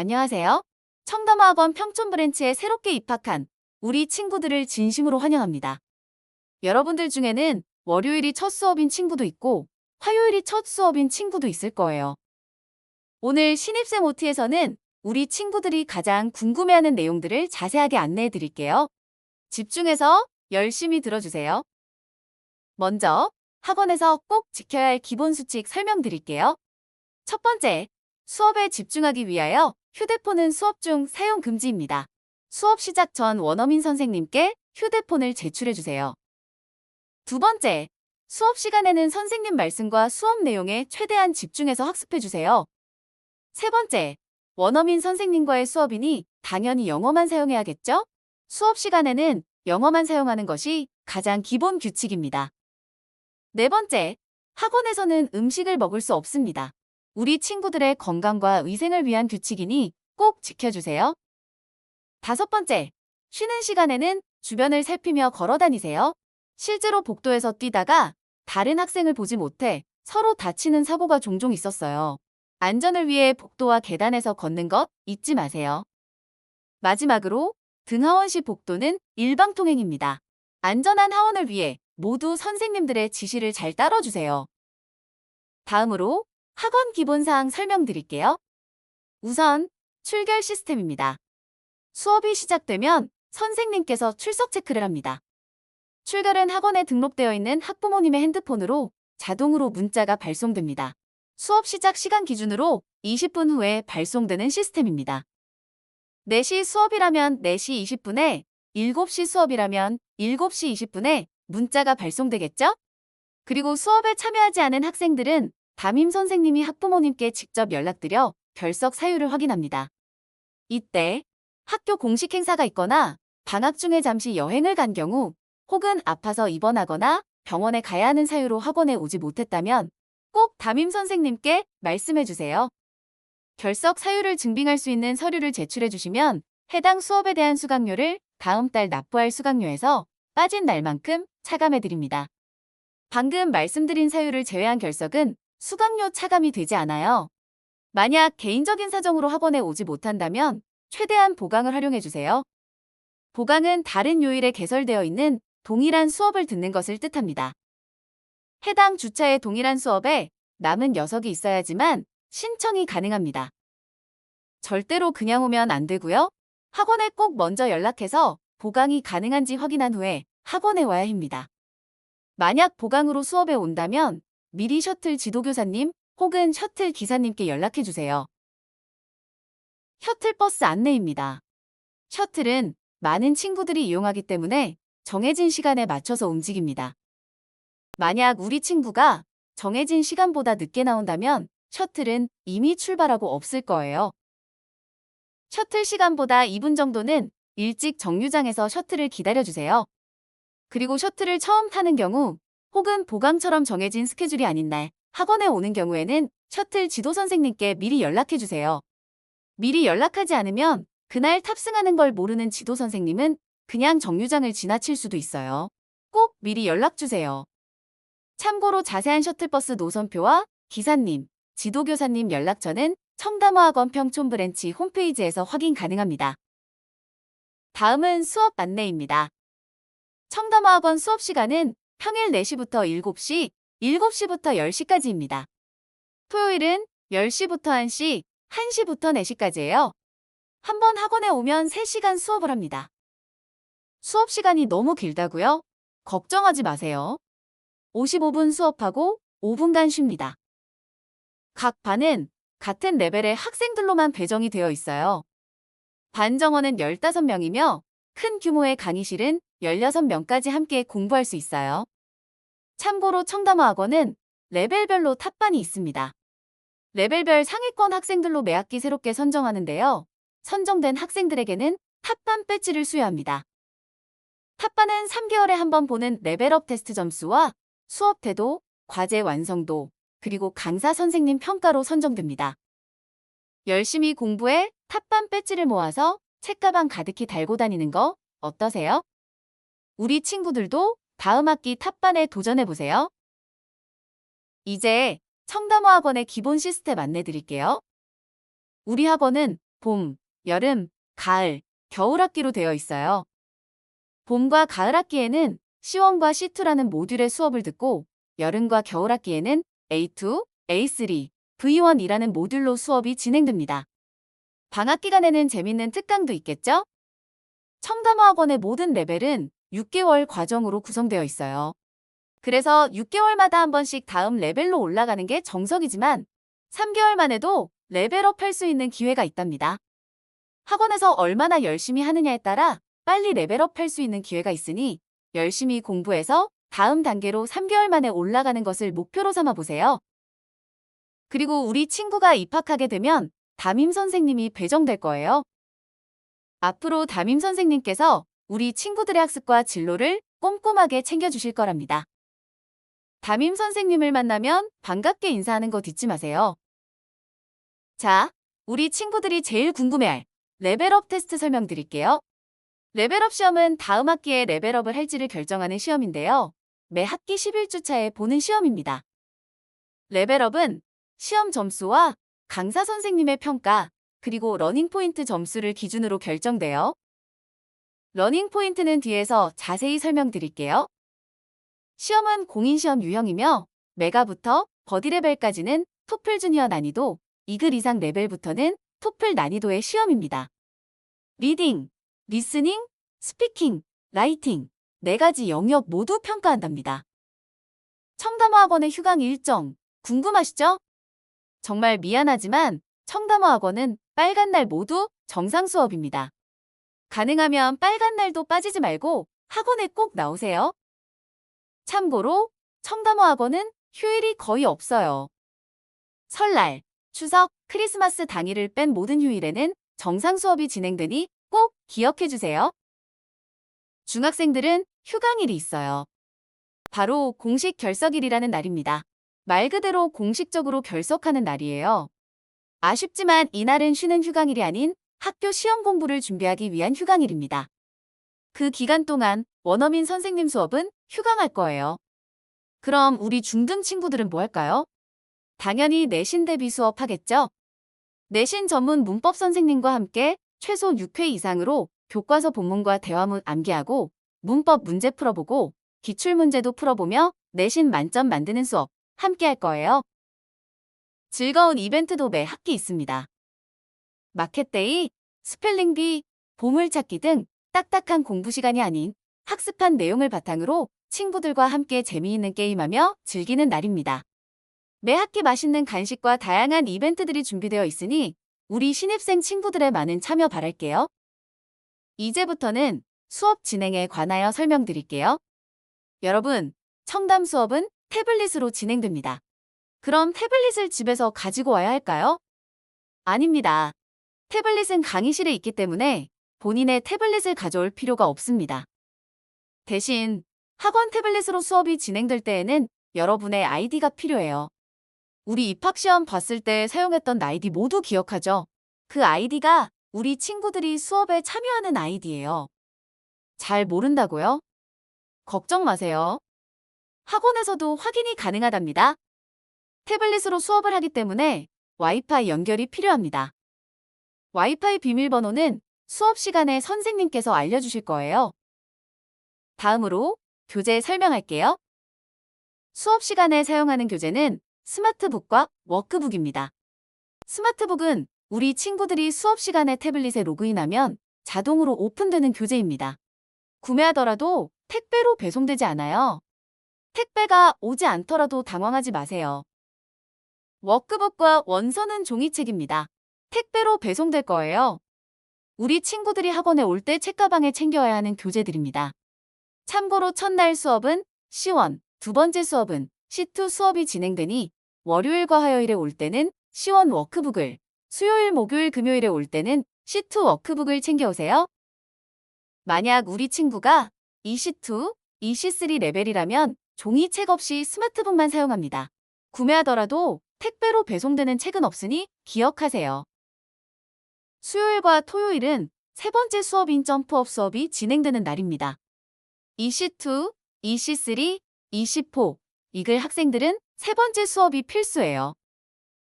안녕하세요. 청담화학원 평촌 브랜치에 새롭게 입학한 우리 친구들을 진심으로 환영합니다. 여러분들 중에는 월요일이 첫 수업인 친구도 있고 화요일이 첫 수업인 친구도 있을 거예요. 오늘 신입생 OT에서는 우리 친구들이 가장 궁금해하는 내용들을 자세하게 안내해 드릴게요. 집중해서 열심히 들어주세요. 먼저 학원에서 꼭 지켜야 할 기본 수칙 설명드릴게요. 첫 번째, 수업에 집중하기 위하여 휴대폰은 수업 중 사용 금지입니다. 수업 시작 전 원어민 선생님께 휴대폰을 제출해주세요. 두 번째, 수업 시간에는 선생님 말씀과 수업 내용에 최대한 집중해서 학습해주세요. 세 번째, 원어민 선생님과의 수업이니 당연히 영어만 사용해야겠죠? 수업 시간에는 영어만 사용하는 것이 가장 기본 규칙입니다. 네 번째, 학원에서는 음식을 먹을 수 없습니다. 우리 친구들의 건강과 위생을 위한 규칙이니 꼭 지켜주세요. 다섯 번째, 쉬는 시간에는 주변을 살피며 걸어 다니세요. 실제로 복도에서 뛰다가 다른 학생을 보지 못해 서로 다치는 사고가 종종 있었어요. 안전을 위해 복도와 계단에서 걷는 것 잊지 마세요. 마지막으로 등하원 시 복도는 일방통행입니다. 안전한 하원을 위해 모두 선생님들의 지시를 잘 따라주세요. 다음으로 학원 기본사항 설명드릴게요. 우선 출결 시스템입니다. 수업이 시작되면 선생님께서 출석 체크를 합니다. 출결은 학원에 등록되어 있는 학부모님의 핸드폰으로 자동으로 문자가 발송됩니다. 수업 시작 시간 기준으로 20분 후에 발송되는 시스템입니다. 4시 수업이라면 4시 20분에, 7시 수업이라면 7시 20분에 문자가 발송되겠죠? 그리고 수업에 참여하지 않은 학생들은 담임 선생님이 학부모님께 직접 연락드려 결석 사유를 확인합니다. 이때 학교 공식 행사가 있거나 방학 중에 잠시 여행을 간 경우 혹은 아파서 입원하거나 병원에 가야 하는 사유로 학원에 오지 못했다면 꼭 담임 선생님께 말씀해 주세요. 결석 사유를 증빙할 수 있는 서류를 제출해 주시면 해당 수업에 대한 수강료를 다음 달 납부할 수강료에서 빠진 날만큼 차감해 드립니다. 방금 말씀드린 사유를 제외한 결석은 수강료 차감이 되지 않아요. 만약 개인적인 사정으로 학원에 오지 못한다면 최대한 보강을 활용해 주세요. 보강은 다른 요일에 개설되어 있는 동일한 수업을 듣는 것을 뜻합니다. 해당 주차의 동일한 수업에 남은 녀석이 있어야지만 신청이 가능합니다. 절대로 그냥 오면 안 되고요. 학원에 꼭 먼저 연락해서 보강이 가능한지 확인한 후에 학원에 와야 합니다. 만약 보강으로 수업에 온다면 미리 셔틀 지도교사님 혹은 셔틀 기사님께 연락해 주세요. 셔틀버스 안내입니다. 셔틀은 많은 친구들이 이용하기 때문에 정해진 시간에 맞춰서 움직입니다. 만약 우리 친구가 정해진 시간보다 늦게 나온다면 셔틀은 이미 출발하고 없을 거예요. 셔틀 시간보다 2분 정도는 일찍 정류장에서 셔틀을 기다려주세요. 그리고 셔틀을 처음 타는 경우 혹은 보강처럼 정해진 스케줄이 아닌 날 학원에 오는 경우에는 셔틀 지도 선생님께 미리 연락해 주세요. 미리 연락하지 않으면 그날 탑승하는 걸 모르는 지도 선생님은 그냥 정류장을 지나칠 수도 있어요. 꼭 미리 연락 주세요. 참고로 자세한 셔틀버스 노선표와 기사님, 지도교사님 연락처는 청담화학원 평촌 브랜치 홈페이지에서 확인 가능합니다. 다음은 수업 안내입니다. 청담화학원 수업 시간은 평일 4시부터 7시, 7시부터 10시까지입니다. 토요일은 10시부터 1시, 1시부터 4시까지예요. 한번 학원에 오면 3시간 수업을 합니다. 수업 시간이 너무 길다고요? 걱정하지 마세요. 55분 수업하고 5분간 쉽니다. 각 반은 같은 레벨의 학생들로만 배정이 되어 있어요. 반 정원은 15명이며 큰 규모의 강의실은 16명까지 함께 공부할 수 있어요. 참고로 청담화학원은 레벨별로 탑반이 있습니다. 레벨별 상위권 학생들로 매 학기 새롭게 선정하는데요. 선정된 학생들에게는 탑반 배지를 수여합니다. 탑반은 3개월에 한 번 보는 레벨업 테스트 점수와 수업 태도, 과제 완성도, 그리고 강사 선생님 평가로 선정됩니다. 열심히 공부해 탑반 배지를 모아서 책가방 가득히 달고 다니는 거 어떠세요? 우리 친구들도 다음 학기 탑반에 도전해보세요. 이제 청담화학원의 기본 시스템 안내드릴게요. 우리 학원은 봄, 여름, 가을, 겨울 학기로 되어 있어요. 봄과 가을 학기에는 C1과 C2라는 모듈의 수업을 듣고 여름과 겨울 학기에는 A2, A3, V1이라는 모듈로 수업이 진행됩니다. 방학 기간에는 재밌는 특강도 있겠죠? 청담화학원의 모든 레벨은 6개월 과정으로 구성되어 있어요. 그래서 6개월마다 한 번씩 다음 레벨로 올라가는 게 정석이지만 3개월 만에도 레벨업 할 수 있는 기회가 있답니다. 학원에서 얼마나 열심히 하느냐에 따라 빨리 레벨업 할 수 있는 기회가 있으니 열심히 공부해서 다음 단계로 3개월 만에 올라가는 것을 목표로 삼아 보세요. 그리고 우리 친구가 입학하게 되면 담임 선생님이 배정될 거예요. 앞으로 담임 선생님께서 우리 친구들의 학습과 진로를 꼼꼼하게 챙겨주실 거랍니다. 담임 선생님을 만나면 반갑게 인사하는 거 잊지 마세요. 자, 우리 친구들이 제일 궁금해할 레벨업 테스트 설명드릴게요. 레벨업 시험은 다음 학기에 레벨업을 할지를 결정하는 시험인데요. 매 학기 11주차에 보는 시험입니다. 레벨업은 시험 점수와 강사 선생님의 평가, 그리고 러닝 포인트 점수를 기준으로 결정돼요. 러닝 포인트는 뒤에서 자세히 설명드릴게요. 시험은 공인시험 유형이며 메가부터 버디 레벨까지는 토플 주니어 난이도, 이글 이상 레벨부터는 토플 난이도의 시험입니다. 리딩, 리스닝, 스피킹, 라이팅 4가지 영역 모두 평가한답니다. 청담화학원의 휴강 일정 궁금하시죠? 정말 미안하지만 청담화학원은 빨간 날 모두 정상 수업입니다. 가능하면 빨간 날도 빠지지 말고 학원에 꼭 나오세요. 참고로 청담화학원은 휴일이 거의 없어요. 설날, 추석, 크리스마스 당일을 뺀 모든 휴일에는 정상 수업이 진행되니 꼭 기억해주세요. 중학생들은 휴강일이 있어요. 바로 공식 결석일이라는 날입니다. 말 그대로 공식적으로 결석하는 날이에요. 아쉽지만 이날은 쉬는 휴강일이 아닌 학교 시험 공부를 준비하기 위한 휴강일입니다. 그 기간 동안 원어민 선생님 수업은 휴강할 거예요. 그럼 우리 중등 친구들은 뭐 할까요? 당연히 내신 대비 수업 하겠죠? 내신 전문 문법 선생님과 함께 최소 6회 이상으로 교과서 본문과 대화문 암기하고 문법 문제 풀어보고 기출문제도 풀어보며 내신 만점 만드는 수업 함께 할 거예요. 즐거운 이벤트도 매 학기 있습니다. 마켓데이, 스펠링비, 보물찾기 등 딱딱한 공부 시간이 아닌 학습한 내용을 바탕으로 친구들과 함께 재미있는 게임하며 즐기는 날입니다. 매 학기 맛있는 간식과 다양한 이벤트들이 준비되어 있으니 우리 신입생 친구들의 많은 참여 바랄게요. 이제부터는 수업 진행에 관하여 설명드릴게요. 여러분, 청담 수업은 태블릿으로 진행됩니다. 그럼 태블릿을 집에서 가지고 와야 할까요? 아닙니다. 태블릿은 강의실에 있기 때문에 본인의 태블릿을 가져올 필요가 없습니다. 대신 학원 태블릿으로 수업이 진행될 때에는 여러분의 아이디가 필요해요. 우리 입학시험 봤을 때 사용했던 아이디 모두 기억하죠? 그 아이디가 우리 친구들이 수업에 참여하는 아이디예요. 잘 모른다고요? 걱정 마세요. 학원에서도 확인이 가능하답니다. 태블릿으로 수업을 하기 때문에 와이파이 연결이 필요합니다. 와이파이 비밀번호는 수업 시간에 선생님께서 알려주실 거예요. 다음으로 교재 설명할게요. 수업 시간에 사용하는 교재는 스마트북과 워크북입니다. 스마트북은 우리 친구들이 수업 시간에 태블릿에 로그인하면 자동으로 오픈되는 교재입니다. 구매하더라도 택배로 배송되지 않아요. 택배가 오지 않더라도 당황하지 마세요. 워크북과 원서는 종이책입니다. 택배로 배송될 거예요. 우리 친구들이 학원에 올 때 책가방에 챙겨와야 하는 교재들입니다. 참고로 첫날 수업은 C1, 두 번째 수업은 C2 수업이 진행되니 월요일과 화요일에 올 때는 C1 워크북을, 수요일, 목요일, 금요일에 올 때는 C2 워크북을 챙겨오세요. 만약 우리 친구가 EC2, EC3 레벨이라면 종이책 없이 스마트북만 사용합니다. 구매하더라도 택배로 배송되는 책은 없으니 기억하세요. 수요일과 토요일은 세 번째 수업인 점프업 수업이 진행되는 날입니다. EC2, EC3, EC4, 이글 학생들은 세 번째 수업이 필수예요.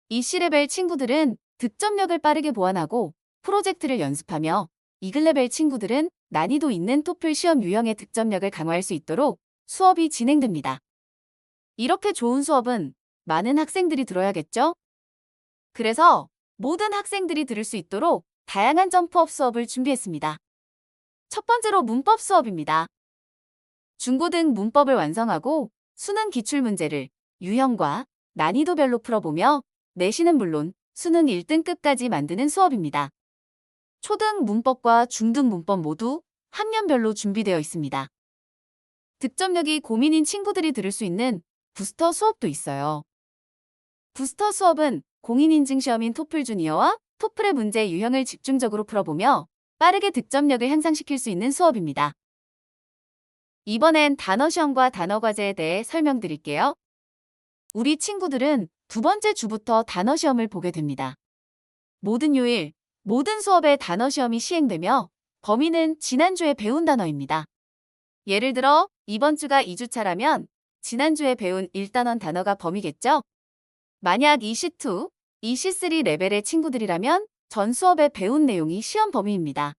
EC레벨 친구들은 득점력을 빠르게 보완하고 프로젝트를 연습하며 이글레벨 친구들은 난이도 있는 토플 시험 유형의 득점력을 강화할 수 있도록 수업이 진행됩니다. 이렇게 좋은 수업은 많은 학생들이 들어야겠죠? 그래서 모든 학생들이 들을 수 있도록 다양한 점프업 수업을 준비했습니다. 첫 번째로 문법 수업입니다. 중고등 문법을 완성하고 수능 기출문제를 유형과 난이도별로 풀어보며 내신은 물론 수능 1등급까지 만드는 수업입니다. 초등 문법과 중등 문법 모두 학년별로 준비되어 있습니다. 득점력이 고민인 친구들이 들을 수 있는 부스터 수업도 있어요. 부스터 수업은 공인인증 시험인 토플 주니어와 토플의 문제 유형을 집중적으로 풀어보며 빠르게 득점력을 향상시킬 수 있는 수업입니다. 이번엔 단어 시험과 단어 과제에 대해 설명드릴게요. 우리 친구들은 두 번째 주부터 단어 시험을 보게 됩니다. 모든 요일, 모든 수업에 단어 시험이 시행되며 범위는 지난주에 배운 단어입니다. 예를 들어 이번 주가 2주차라면 지난주에 배운 1단원 단어가 범위겠죠? 만약 EC2, EC3 레벨의 친구들이라면 전 수업에 배운 내용이 시험 범위입니다.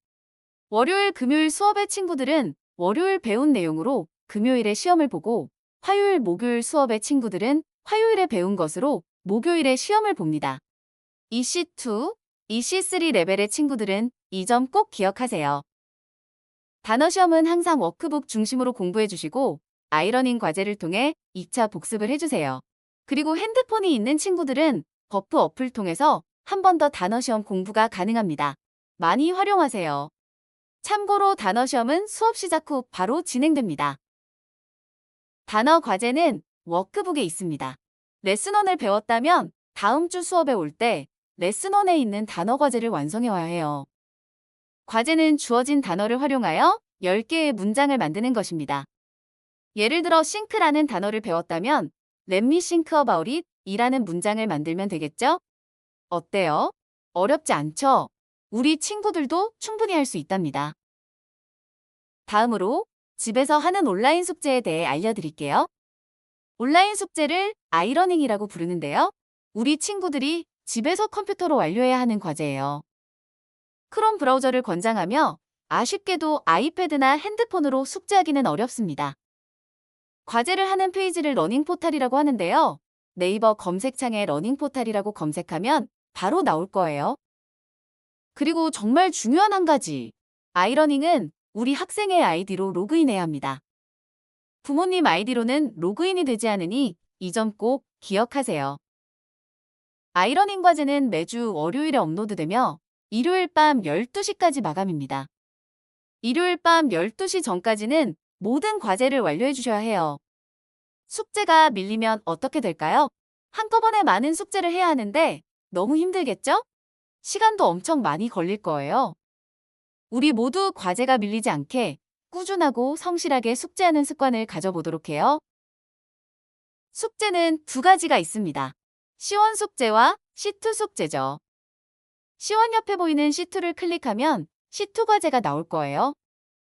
월요일, 금요일 수업의 친구들은 월요일 배운 내용으로 금요일에 시험을 보고 화요일, 목요일 수업의 친구들은 화요일에 배운 것으로 목요일에 시험을 봅니다. EC2, EC3 레벨의 친구들은 이 점 꼭 기억하세요. 단어 시험은 항상 워크북 중심으로 공부해 주시고 아이러닝 과제를 통해 2차 복습을 해주세요. 그리고 핸드폰이 있는 친구들은 버프 어플 통해서 한 번 더 단어 시험 공부가 가능합니다. 많이 활용하세요. 참고로 단어 시험은 수업 시작 후 바로 진행됩니다. 단어 과제는 워크북에 있습니다. 레슨1을 배웠다면 다음 주 수업에 올 때 레슨1에 있는 단어 과제를 완성해 와야 해요. 과제는 주어진 단어를 활용하여 10개의 문장을 만드는 것입니다. 예를 들어 싱크라는 단어를 배웠다면 Let me think about it 이라는 문장을 만들면 되겠죠? 어때요? 어렵지 않죠? 우리 친구들도 충분히 할 수 있답니다. 다음으로 집에서 하는 온라인 숙제에 대해 알려드릴게요. 온라인 숙제를 아이러닝이라고 부르는데요. 우리 친구들이 집에서 컴퓨터로 완료해야 하는 과제예요. 크롬 브라우저를 권장하며 아쉽게도 아이패드나 핸드폰으로 숙제하기는 어렵습니다. 과제를 하는 페이지를 러닝 포탈이라고 하는데요. 네이버 검색창에 러닝 포탈이라고 검색하면 바로 나올 거예요. 그리고 정말 중요한 한 가지. 아이러닝은 우리 학생의 아이디로 로그인해야 합니다. 부모님 아이디로는 로그인이 되지 않으니 이 점 꼭 기억하세요. 아이러닝 과제는 매주 월요일에 업로드되며 일요일 밤 12시까지 마감입니다. 일요일 밤 12시 전까지는 모든 과제를 완료해 주셔야 해요. 숙제가 밀리면 어떻게 될까요? 한꺼번에 많은 숙제를 해야 하는데 너무 힘들겠죠? 시간도 엄청 많이 걸릴 거예요. 우리 모두 과제가 밀리지 않게 꾸준하고 성실하게 숙제하는 습관을 가져보도록 해요. 숙제는 두 가지가 있습니다. C1 숙제와 C2 숙제죠. C1 옆에 보이는 C2를 클릭하면 C2 과제가 나올 거예요.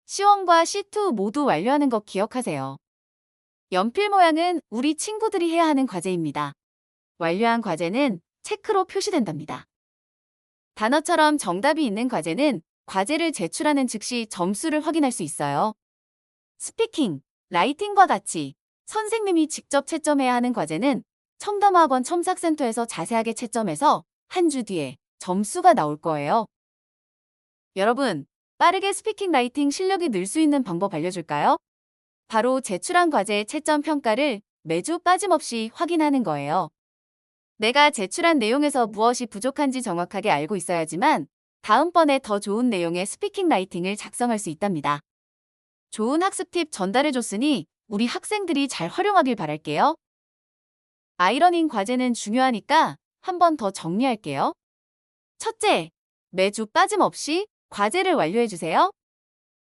C1과 C2 모두 완료하는 거 기억하세요. 연필 모양은 우리 친구들이 해야 하는 과제입니다. 완료한 과제는 체크로 표시된답니다. 단어처럼 정답이 있는 과제는 과제를 제출하는 즉시 점수를 확인할 수 있어요. 스피킹, 라이팅과 같이 선생님이 직접 채점해야 하는 과제는 청담학원 첨삭센터에서 자세하게 채점해서 한 주 뒤에 점수가 나올 거예요. 여러분, 빠르게 스피킹 라이팅 실력이 늘 수 있는 방법 알려줄까요? 바로 제출한 과제의 채점 평가를 매주 빠짐없이 확인하는 거예요. 내가 제출한 내용에서 무엇이 부족한지 정확하게 알고 있어야지만 다음번에 더 좋은 내용의 스피킹 라이팅을 작성할 수 있답니다. 좋은 학습 팁 전달해줬으니 우리 학생들이 잘 활용하길 바랄게요. 아이러닝 과제는 중요하니까 한 번 더 정리할게요. 첫째, 매주 빠짐없이 과제를 완료해주세요.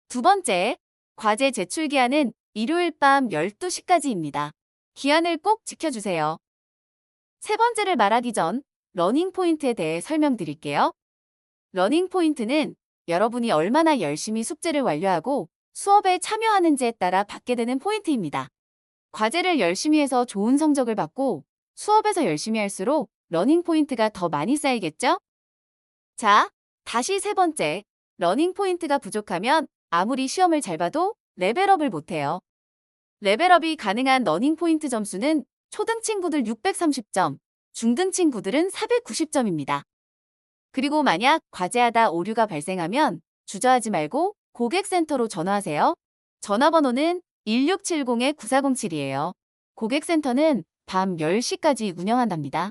두 번째, 과제 제출 기한은 일요일 밤 12시까지입니다. 기한을 꼭 지켜주세요. 세 번째를 말하기 전 러닝 포인트에 대해 설명드릴게요. 러닝 포인트는 여러분이 얼마나 열심히 숙제를 완료하고 수업에 참여하는지에 따라 받게 되는 포인트입니다. 과제를 열심히 해서 좋은 성적을 받고 수업에서 열심히 할수록 러닝 포인트가 더 많이 쌓이겠죠? 자, 다시 세 번째, 러닝 포인트가 부족하면 아무리 시험을 잘 봐도 레벨업을 못해요. 레벨업이 가능한 러닝 포인트 점수는 초등 친구들 630점, 중등 친구들은 490점입니다. 그리고 만약 과제하다 오류가 발생하면 주저하지 말고 고객센터로 전화하세요. 전화번호는 1670-9407이에요. 고객센터는 밤 10시까지 운영한답니다.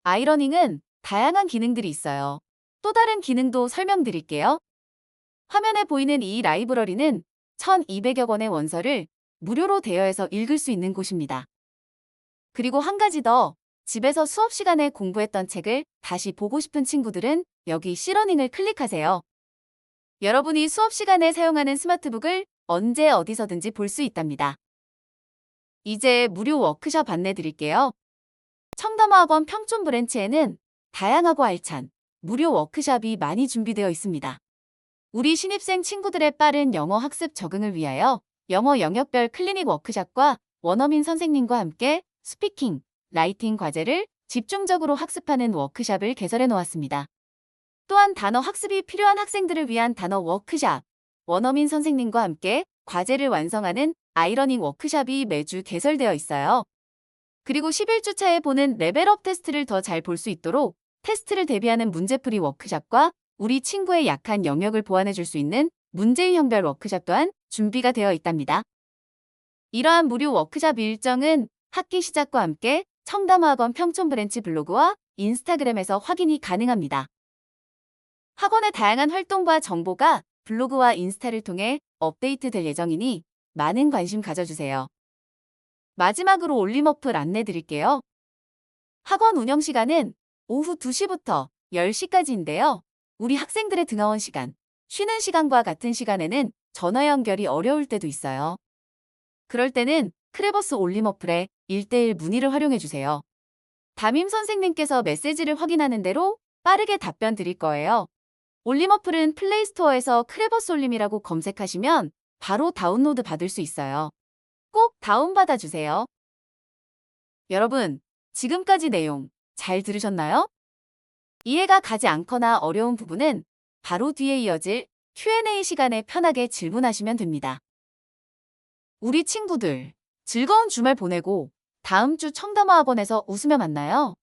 아이러닝은 다양한 기능들이 있어요. 또 다른 기능도 설명드릴게요. 화면에 보이는 이 라이브러리는 1,200여 권의 원서를 무료로 대여해서 읽을 수 있는 곳입니다. 그리고 한 가지 더, 집에서 수업 시간에 공부했던 책을 다시 보고 싶은 친구들은 여기 C러닝을 클릭하세요. 여러분이 수업 시간에 사용하는 스마트북을 언제 어디서든지 볼 수 있답니다. 이제 무료 워크숍 안내 드릴게요. 청담화학원 평촌 브랜치에는 다양하고 알찬 무료 워크숍이 많이 준비되어 있습니다. 우리 신입생 친구들의 빠른 영어 학습 적응을 위하여 영어 영역별 클리닉 워크숍과 원어민 선생님과 함께 스피킹, 라이팅 과제를 집중적으로 학습하는 워크숍을 개설해 놓았습니다. 또한 단어 학습이 필요한 학생들을 위한 단어 워크숍, 원어민 선생님과 함께 과제를 완성하는 아이러닝 워크숍이 매주 개설되어 있어요. 그리고 11주차에 보는 레벨업 테스트를 더 잘 볼 수 있도록 테스트를 대비하는 문제풀이 워크숍과 우리 친구의 약한 영역을 보완해 줄 수 있는 문제유형별 워크숍 또한 준비가 되어 있답니다. 이러한 무료 워크숍 일정은 학기 시작과 함께 청담화학원 평촌 브랜치 블로그와 인스타그램에서 확인이 가능합니다. 학원의 다양한 활동과 정보가 블로그와 인스타를 통해 업데이트될 예정이니 많은 관심 가져주세요. 마지막으로 올림어플 안내 드릴게요. 학원 운영 시간은 오후 2시부터 10시까지인데요. 우리 학생들의 등하원 시간, 쉬는 시간과 같은 시간에는 전화 연결이 어려울 때도 있어요. 그럴 때는 크레버스 올림어플에 1:1 문의를 활용해주세요. 담임 선생님께서 메시지를 확인하는 대로 빠르게 답변 드릴 거예요. 올림어플은 플레이스토어에서 크레버스 올림이라고 검색하시면 바로 다운로드 받을 수 있어요. 꼭 다운받아 주세요. 여러분, 지금까지 내용 잘 들으셨나요? 이해가 가지 않거나 어려운 부분은 바로 뒤에 이어질 Q&A 시간에 편하게 질문하시면 됩니다. 우리 친구들, 즐거운 주말 보내고 다음 주 청담화학원에서 웃으며 만나요.